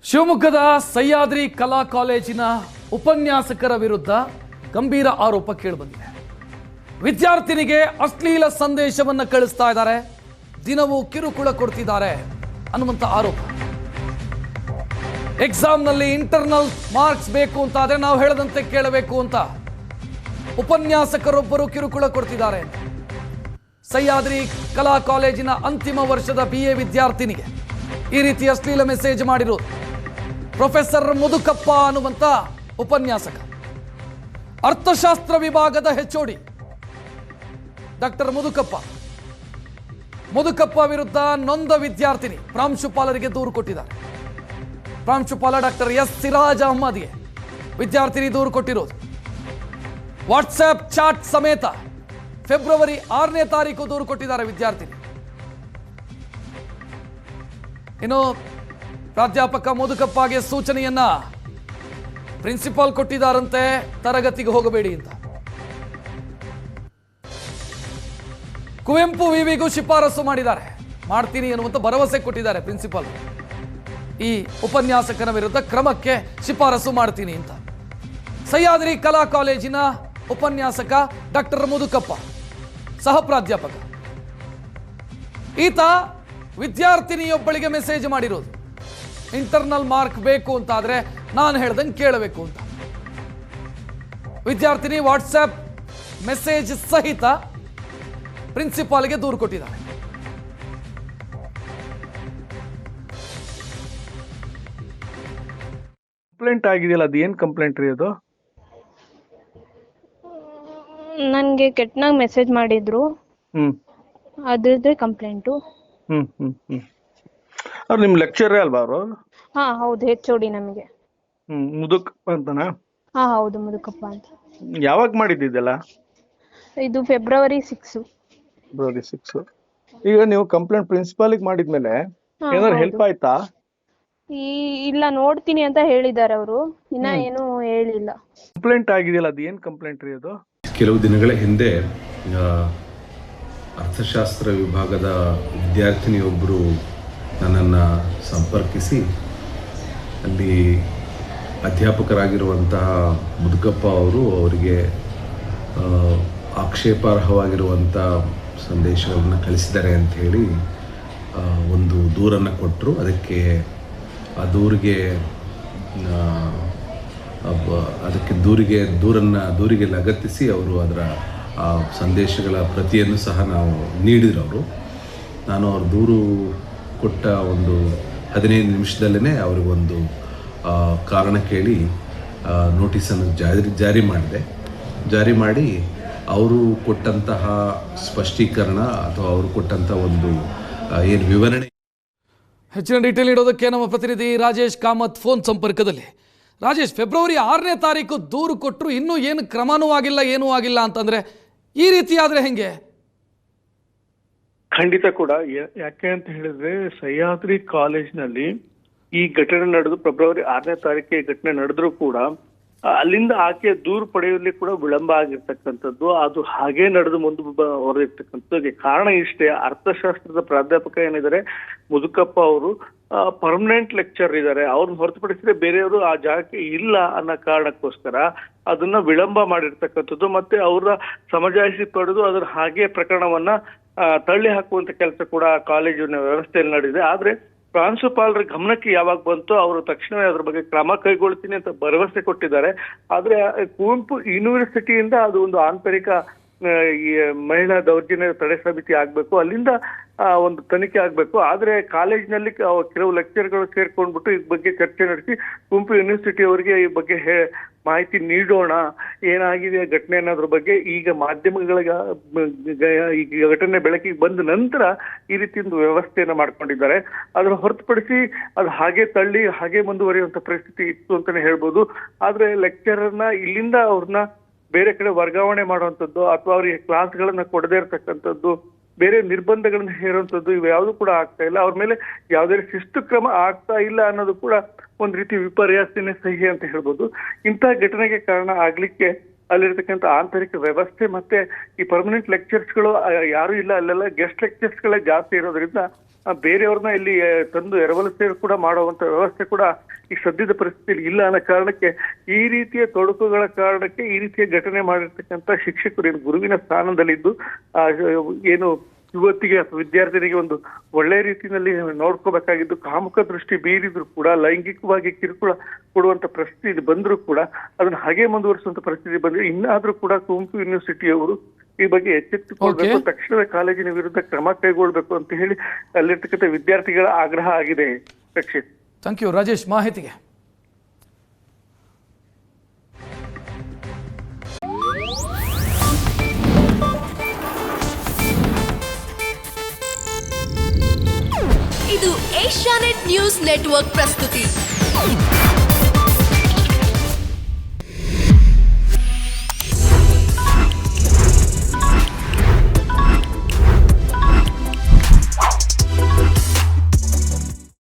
ಶಿವಮೊಗ್ಗದ ಸಹ್ಯಾದ್ರಿ ಕಲಾ ಕಾಲೇಜಿನ ಉಪನ್ಯಾಸಕರ ವಿರುದ್ಧ ಗಂಭೀರ ಆರೋಪ ಕೇಳಿಬಂದಿದೆ. ವಿದ್ಯಾರ್ಥಿನಿಗೆ ಅಶ್ಲೀಲ ಸಂದೇಶವನ್ನು ಕಳಿಸ್ತಾ ಇದ್ದಾರೆ, ದಿನವೂ ಕಿರುಕುಳ ಕೊಡ್ತಿದ್ದಾರೆ ಅನ್ನುವಂಥ ಆರೋಪ. ಎಕ್ಸಾಮ್ನಲ್ಲಿ ಇಂಟರ್ನಲ್ ಮಾರ್ಕ್ಸ್ ಬೇಕು ಅಂತ ಆದರೆ ನಾವು ಹೇಳದಂತೆ ಕೇಳಬೇಕು ಅಂತ ಉಪನ್ಯಾಸಕರೊಬ್ಬರು ಕಿರುಕುಳ ಕೊಡ್ತಿದ್ದಾರೆ. ಸಹ್ಯಾದ್ರಿ ಕಲಾ ಕಾಲೇಜಿನ ಅಂತಿಮ ವರ್ಷದ BA ವಿದ್ಯಾರ್ಥಿನಿಗೆ ಈ ರೀತಿ ಅಶ್ಲೀಲ ಮೆಸೇಜ್ ಮಾಡಿರೋದು ಪ್ರೊಫೆಸರ್ ಮುದುಕಪ್ಪ ಅನ್ನುವಂಥ ಉಪನ್ಯಾಸಕ, ಅರ್ಥಶಾಸ್ತ್ರ ವಿಭಾಗದ HOD ಡಾಕ್ಟರ್ ಮುದುಕಪ್ಪ ವಿರುದ್ಧ ನೊಂದ ವಿದ್ಯಾರ್ಥಿನಿ ಪ್ರಾಂಶುಪಾಲರಿಗೆ ದೂರು ಕೊಟ್ಟಿದ್ದಾರೆ. ಪ್ರಾಂಶುಪಾಲ ಡಾಕ್ಟರ್ S ಸಿರಾಜ್ ಅಹ್ಮದ್ಗೆ ವಿದ್ಯಾರ್ಥಿನಿ ದೂರು ಕೊಟ್ಟಿರೋದು. ವಾಟ್ಸ್ಆಪ್ ಚಾಟ್ ಸಮೇತ ಫೆಬ್ರವರಿ 6ನೇ ತಾರೀಕು ದೂರು ಕೊಟ್ಟಿದ್ದಾರೆ ವಿದ್ಯಾರ್ಥಿನಿ. ಇನ್ನು ಪ್ರಾಧ್ಯಾಪಕ ಮುದುಕಪ್ಪಗೆ ಸೂಚನೆಯನ್ನ ಪ್ರಿನ್ಸಿಪಾಲ್ ಕೊಟ್ಟಿದ್ದಾರಂತೆ, ತರಗತಿಗೆ ಹೋಗಬೇಡಿ ಅಂತ. ಕುವೆಂಪು ವಿವಿಗೂ ಶಿಫಾರಸು ಮಾಡ್ತೀನಿ ಅನ್ನುವಂಥ ಭರವಸೆ ಕೊಟ್ಟಿದ್ದಾರೆ ಪ್ರಿನ್ಸಿಪಾಲ್. ಈ ಉಪನ್ಯಾಸಕನ ವಿರುದ್ಧ ಕ್ರಮಕ್ಕೆ ಶಿಫಾರಸು ಮಾಡ್ತೀನಿ ಅಂತ. ಸಹ್ಯಾದ್ರಿ ಕಲಾ ಕಾಲೇಜಿನ ಉಪನ್ಯಾಸಕ ಡಾಕ್ಟರ್ ಮುದುಕಪ್ಪ, ಸಹ ಪ್ರಾಧ್ಯಾಪಕ, ಈತ ವಿದ್ಯಾರ್ಥಿನಿಯೊಬ್ಬಳಿಗೆ ಮೆಸೇಜ್ ಮಾಡಿರೋದು, ಇಂಟರ್ನಲ್ ಮಾರ್ಕ್ ಬೇಕು ಅಂತ ಆದ್ರೆ ನಾನು ಹೇಳ್ದಂಗೆ ಕೇಳಬೇಕು ಅಂತ. ವಿದ್ಯಾರ್ಥಿನಿ ವಾಟ್ಸ್ಆಪ್ ಮೆಸೇಜ್ ಸಹಿತ ಪ್ರಿನ್ಸಿಪಾಲ್ಗೆ ದೂರು ಕೊಟ್ಟಿದ್ದಾರೆ. ಕಂಪ್ಲೇಂಟ್ ಆಗಿದೆಯಲ್ಲ, ಅದು ಏನ್ ಕಂಪ್ಲೇಂಟ್ ರೀ ಅದು? ನನ್ಗೆ ಕೆಟ್ಟನಾಗ್ ಮೆಸೇಜ್ ಮಾಡಿದ್ರು, ಅದ್ರದ್ದೇ ಕಂಪ್ಲೇಂಟು. ಅವ್ರು ನಿಮ್ ಲೆಕ್ಚರೇ ಅಲ್ವಾ ಅವರು? ಹಾ ಹೌದು, HOD ನಮಗೆ. ಮುದುಕಪ್ಪ ಅಂತನಾ? ಹಾ ಹೌದು, ಮುದುಕಪ್ಪ ಅಂತ. ಯಾವಾಗ ಮಾಡಿದ್ದಿದ್ದೆಲ್ಲ? ಇದು ಫೆಬ್ರವರಿ 6. ಫೆಬ್ರವರಿ 6. ಈಗ ನೀವು ಕಂಪ್ಲೇಂಟ್ ಪ್ರಿನ್ಸಿಪಾಲಿಗೆ ಮಾಡಿದ್ಮೇಲೆ ಏನಾದ್ರು ಹೆಲ್ಪ್ ಆಯ್ತಾ? ಇಲ್ಲ, ನೋಡ್ತೀನಿ ಅಂತ ಹೇಳಿದ್ದಾರೆ ಅವರು, ಇನ್ನ ಏನು ಹೇಳಿಲ್ಲ. ಕಂಪ್ಲೇಂಟ್ ಆಗಿದೆಯಲ್ಲ, ಅದು ಏನ್ ಕಂಪ್ಲೇಂಟ್ ರೀ ಅದು? ಕೆಲವು ದಿನಗಳ ಹಿಂದೆ ಅರ್ಥಶಾಸ್ತ್ರ ವಿಭಾಗದ ವಿದ್ಯಾರ್ಥಿನಿಯೊಬ್ಬರು ನನ್ನನ್ನು ಸಂಪರ್ಕಿಸಿ ಅಲ್ಲಿ ಅಧ್ಯಾಪಕರಾಗಿರುವಂತಹ ಮುದುಕಪ್ಪ ಅವರು ಅವರಿಗೆ ಆಕ್ಷೇಪಾರ್ಹವಾಗಿರುವಂಥ ಸಂದೇಶಗಳನ್ನು ಕಳಿಸಿದ್ದಾರೆ ಅಂಥೇಳಿ ಒಂದು ದೂರನ್ನು ಕೊಟ್ಟರು. ಅದಕ್ಕೆ ಆ ದೂರಿಗೆ ಲಗತ್ತಿಸಿ ಅವರು ಅದರ ಆ ಸಂದೇಶಗಳ ಪ್ರತಿಯನ್ನು ಸಹ ನಾವು ನೀಡಿದ್ರು. ನಾನು ಅವ್ರ ದೂರು ಕೊಟ್ಟ ಒಂದು 15 ನಿಮಿಷದಲ್ಲೇ ಅವರಿಗೊಂದು ಕಾರಣ ಕೇಳಿ ನೋಟಿಸನ್ನು ಜಾರಿ ಮಾಡಿ ಅವರು ಕೊಟ್ಟಂತಹ ಸ್ಪಷ್ಟೀಕರಣ ಅಥವಾ ಅವರು ಕೊಟ್ಟಂತಹ ಒಂದು ಏನು ವಿವರಣೆ. ಹೆಚ್ಚಿನ ಡೀಟೇಲ್ ನೀಡೋದಕ್ಕೆ ನಮ್ಮ ಪ್ರತಿನಿಧಿ ರಾಜೇಶ್ ಕಾಮತ್ ಫೋನ್ ಸಂಪರ್ಕದಲ್ಲಿ. ರಾಜೇಶ್, ಫೆಬ್ರವರಿ 6ನೇ ತಾರೀಕು ದೂರು ಕೊಟ್ಟರು, ಇನ್ನೂ ಏನು ಕ್ರಮನೂ ಆಗಿಲ್ಲ, ಏನೂ ಆಗಿಲ್ಲ ಅಂತಂದ್ರೆ ಈ ರೀತಿ ಆದ್ರೆ ಹೆಂಗೆ? ಖಂಡಿತ ಕೂಡ. ಯಾಕೆ ಅಂತ ಹೇಳಿದ್ರೆ, ಸಹ್ಯಾದ್ರಿ ಕಾಲೇಜ್ನಲ್ಲಿ ಈ ಘಟನೆ ನಡೆದು ಫೆಬ್ರವರಿ 6ನೇ ತಾರೀಕಿಗೆ ಈ ಘಟನೆ ನಡೆದ್ರು ಕೂಡ ಅಲ್ಲಿಂದ ಆಕೆ ದೂರು ಪಡೆಯುವಲ್ಲಿ ಕೂಡ ವಿಳಂಬ ಆಗಿರ್ತಕ್ಕಂಥದ್ದು, ಅದು ಹಾಗೇ ನಡೆದು ಮುಂದೆ ಹೊರದಿರ್ತಕ್ಕಂಥದ್ದು. ಕಾರಣ ಇಷ್ಟೇ, ಅರ್ಥಶಾಸ್ತ್ರದ ಪ್ರಾಧ್ಯಾಪಕ ಏನಿದ್ದಾರೆ ಮುದುಕಪ್ಪ ಅವರು ಪರ್ಮನೆಂಟ್ ಲೆಕ್ಚರ್ ಇದ್ದಾರೆ, ಅವ್ರನ್ನ ಹೊರತುಪಡಿಸಿದ್ರೆ ಬೇರೆಯವರು ಆ ಜಾಗಕ್ಕೆ ಇಲ್ಲ ಅನ್ನೋ ಕಾರಣಕ್ಕೋಸ್ಕರ ಅದನ್ನ ವಿಳಂಬ ಮಾಡಿರ್ತಕ್ಕಂಥದ್ದು. ಮತ್ತೆ ಅವರ ಸಮಜಾಯಿಸಿ ಪಡೆದು ಅದರ ಹಾಗೆ ಪ್ರಕರಣವನ್ನ ತಳ್ಳಿ ಹಾಕುವಂತ ಕೆಲಸ ಕೂಡ ಕಾಲೇಜಿನ ವ್ಯವಸ್ಥೆಯಲ್ಲಿ ನಡೆದಿದೆ. ಆದ್ರೆ ಪ್ರಾಂಶುಪಾಲರ ಗಮನಕ್ಕೆ ಯಾವಾಗ ಬಂತು ಅವರು ತಕ್ಷಣವೇ ಅದ್ರ ಬಗ್ಗೆ ಕ್ರಮ ಕೈಗೊಳ್ತೀನಿ ಅಂತ ಭರವಸೆ ಕೊಟ್ಟಿದ್ದಾರೆ. ಆದ್ರೆ ಕುವೆಂಪು ಯೂನಿವರ್ಸಿಟಿಯಿಂದ ಅದು ಒಂದು ಆಂತರಿಕ ಈ ಮಹಿಳಾ ದೌರ್ಜನ್ಯ ತಡೆ ಸಮಿತಿ ಆಗ್ಬೇಕು, ಅಲ್ಲಿಂದ ಒಂದು ತನಿಖೆ ಆಗ್ಬೇಕು. ಆದ್ರೆ ಕಾಲೇಜಿನಲ್ಲಿ ಕೆಲವು ಲೆಕ್ಚರ್ಗಳು ಸೇರ್ಕೊಂಡ್ಬಿಟ್ಟು ಈ ಬಗ್ಗೆ ಚರ್ಚೆ ನಡೆಸಿ ಕುವೆಂಪು ಯೂನಿವರ್ಸಿಟಿ ಅವರಿಗೆ ಈ ಬಗ್ಗೆ ಮಾಹಿತಿ ನೀಡೋಣ, ಏನಾಗಿದೆ ಘಟನೆ ಅನ್ನೋದ್ರ ಬಗ್ಗೆ. ಈಗ ಮಾಧ್ಯಮಗಳಿಗೆ ಈ ಘಟನೆ ಬೆಳಕಿಗೆ ಬಂದ ನಂತರ ಈ ರೀತಿ ಒಂದು ವ್ಯವಸ್ಥೆಯನ್ನ ಮಾಡ್ಕೊಂಡಿದ್ದಾರೆ. ಅದನ್ನ ಹೊರತುಪಡಿಸಿ ಅದು ಹಾಗೆ ಮುಂದುವರಿಯುವಂತ ಪರಿಸ್ಥಿತಿ ಇತ್ತು ಅಂತಾನೆ ಹೇಳ್ಬೋದು. ಆದ್ರೆ ಲೆಕ್ಚರರ್ನ ಇಲ್ಲಿಂದ ಅವ್ರನ್ನ ಬೇರೆ ಕಡೆ ವರ್ಗಾವಣೆ ಮಾಡುವಂಥದ್ದು ಅಥವಾ ಅವರಿಗೆ ಕ್ಲಾಸ್ಗಳನ್ನ ಕೊಡದೇ ಇರತಕ್ಕಂಥದ್ದು, ಬೇರೆ ನಿರ್ಬಂಧಗಳನ್ನ ಹೇರುವಂಥದ್ದು, ಇವು ಯಾವುದು ಕೂಡ ಆಗ್ತಾ ಇಲ್ಲ. ಅವ್ರ ಮೇಲೆ ಯಾವುದೇ ಶಿಸ್ತು ಕ್ರಮ ಆಗ್ತಾ ಇಲ್ಲ ಅನ್ನೋದು ಕೂಡ ಒಂದ್ ರೀತಿ ವಿಪರ್ಯಾಸನೆ ಸಹಿ ಅಂತ ಹೇಳ್ಬೋದು. ಇಂತಹ ಘಟನೆಗೆ ಕಾರಣ ಆಗ್ಲಿಕ್ಕೆ ಅಲ್ಲಿರ್ತಕ್ಕಂಥ ಆಂತರಿಕ ವ್ಯವಸ್ಥೆ ಮತ್ತೆ ಈ ಪರ್ಮನೆಂಟ್ ಲೆಕ್ಚರ್ಸ್ಗಳು ಯಾರು ಇಲ್ಲ, ಅಲ್ಲೆಲ್ಲ ಗೆಸ್ಟ್ ಲೆಕ್ಚರ್ಸ್ಗಳೇ ಜಾಸ್ತಿ ಇರೋದ್ರಿಂದ ಬೇರೆಯವ್ರನ್ನ ಇಲ್ಲಿ ತಂದು ಎರವಲಸೆ ಕೂಡ ಮಾಡುವಂತ ವ್ಯವಸ್ಥೆ ಕೂಡ ಈ ಸದ್ಯದ ಪರಿಸ್ಥಿತಿಯಲ್ಲಿ ಇಲ್ಲ ಅನ್ನೋ ಕಾರಣಕ್ಕೆ ಈ ರೀತಿಯ ತೊಡಕುಗಳ ಕಾರಣಕ್ಕೆ ಈ ರೀತಿಯ ಘಟನೆ ಮಾಡಿರ್ತಕ್ಕಂಥ ಶಿಕ್ಷಕರು ಏನು ಗುರುವಿನ ಸ್ಥಾನದಲ್ಲಿದ್ದು ಏನು ಯುವತಿಗೆ ಅಥವಾ ವಿದ್ಯಾರ್ಥಿನಿಗೆ ಒಂದು ಒಳ್ಳೆ ರೀತಿಯಲ್ಲಿ ನೋಡ್ಕೋಬೇಕಾಗಿದ್ದು ಕಾಮುಕ ದೃಷ್ಟಿ ಬೀರಿದ್ರು ಕೂಡ ಲೈಂಗಿಕವಾಗಿ ಕಿರುಕುಳ ಕೊಡುವಂತ ಪರಿಸ್ಥಿತಿ ಬಂದ್ರು ಕೂಡ ಅದನ್ನ ಹಾಗೆ ಮುಂದುವರಿಸುವಂತ ಪರಿಸ್ಥಿತಿ ಬಂದ್ರೆ ಇನ್ನಾದ್ರೂ ಕೂಡ ಕುವೆಂಪು ಯೂನಿವರ್ಸಿಟಿಯವರು ಈ ಬಗ್ಗೆ ಎಚ್ಚೆತ್ತುಕೊಳ್ಬೇಕು, ತಕ್ಷಣವೇ ಕಾಲೇಜಿನ ವಿರುದ್ಧ ಕ್ರಮ ಕೈಗೊಳ್ಬೇಕು ಅಂತ ಹೇಳಿ ಅಲ್ಲಿರ್ತಕ್ಕಂಥ ವಿದ್ಯಾರ್ಥಿಗಳ ಆಗ್ರಹ ಆಗಿದೆ. ರಕ್ಷಿತ್, ಥ್ಯಾಂಕ್ ಯು ರಾಜೇಶ್ ಮಾಹಿತಿಗೆ. ಇದು ಏಷ್ಯಾನೆಟ್ ನ್ಯೂಸ್ ನೆಟ್ವರ್ಕ್ ಪ್ರಸ್ತುತಿ.